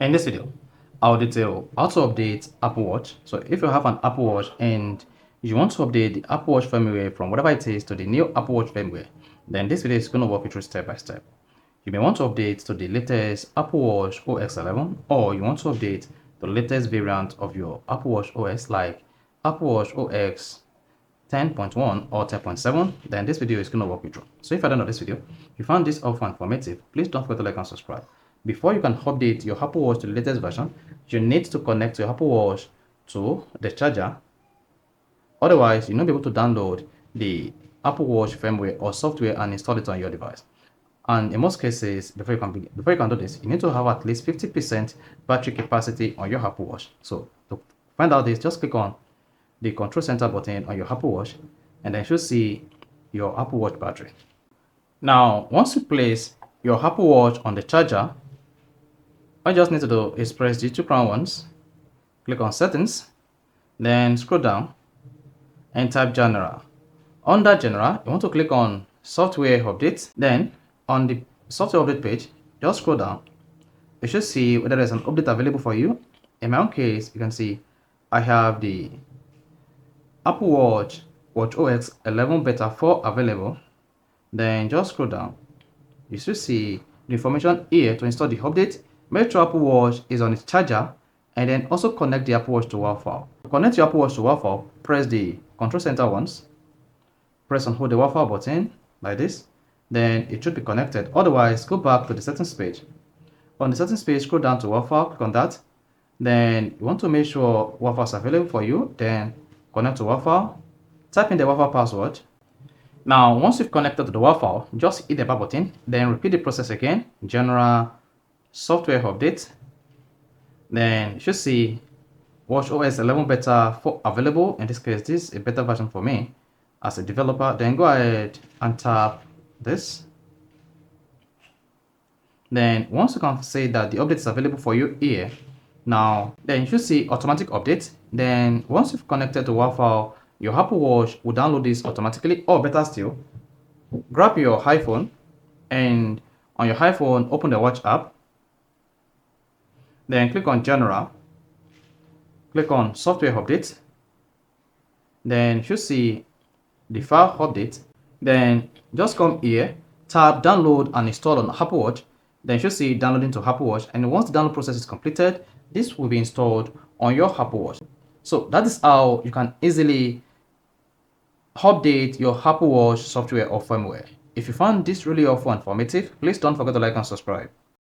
In this video, I'll detail how to update Apple Watch. So if you have an Apple Watch and you want to update the Apple Watch firmware from whatever it is to the new Apple Watch firmware, then this video is going to walk you through step by step. You may want to update to the latest Apple Watch OS 11, or you want to update the latest variant of your Apple Watch OS like Apple Watch OS 10.1 or 10.7, then this video is going to walk you through. So if you're done with this video, if you found this helpful and informative, please don't forget to like and subscribe. Before you can update your Apple Watch to the latest version, you need to connect your Apple Watch to the charger. Otherwise, you'll not be able to download the Apple Watch firmware or software and install it on your device. And in most cases, before you can do this, you need to have at least 50% battery capacity on your Apple Watch. So to find out this, just click on the control center button on your Apple Watch, and then you should see your Apple Watch battery. Now, once you place your Apple Watch on the charger, all you just need to do is press the two crown once, click on settings, then scroll down and type general. Under general, you want to click on software updates. Then on the software update page, just scroll down. You should see whether there's an update available for you. In my own case, you can see I have the Apple Watch OS 11 Beta 4 available. Then just scroll down. You should see the information here to install the update. Make sure Apple Watch is on its charger, and then also connect the Apple Watch to Wi-Fi. To connect your Apple Watch to Wi-Fi, press the control center once, press and hold the Wi-Fi button like this, then it should be connected. Otherwise, go back to the settings page. On the settings page, scroll down to Wi-Fi, click on that. Then you want to make sure Wi-Fi is available for you, then connect to Wi-Fi, type in the Wi-Fi password. Now, once you've connected to the Wi-Fi, just hit the back button, then repeat the process again, general software update. Then you should see Watch OS 11 Beta 4 available. In this case, this is a beta version for me as a developer. Then go ahead and tap this. Then once you can say that the update is available for you here, now then you should see automatic update. Then once you've connected to Wi-Fi, your Apple Watch will download this automatically, or better still, grab your iPhone and on your iPhone open the Watch app. Then click on general, click on software update. Then you should see the file update. Then just come here, tap download and install on Apple Watch. Then you should see downloading to Apple Watch, and once the download process is completed, this will be installed on your Apple Watch. So that is how you can easily update your Apple Watch software or firmware. If you found this really helpful and informative, please don't forget to like and subscribe.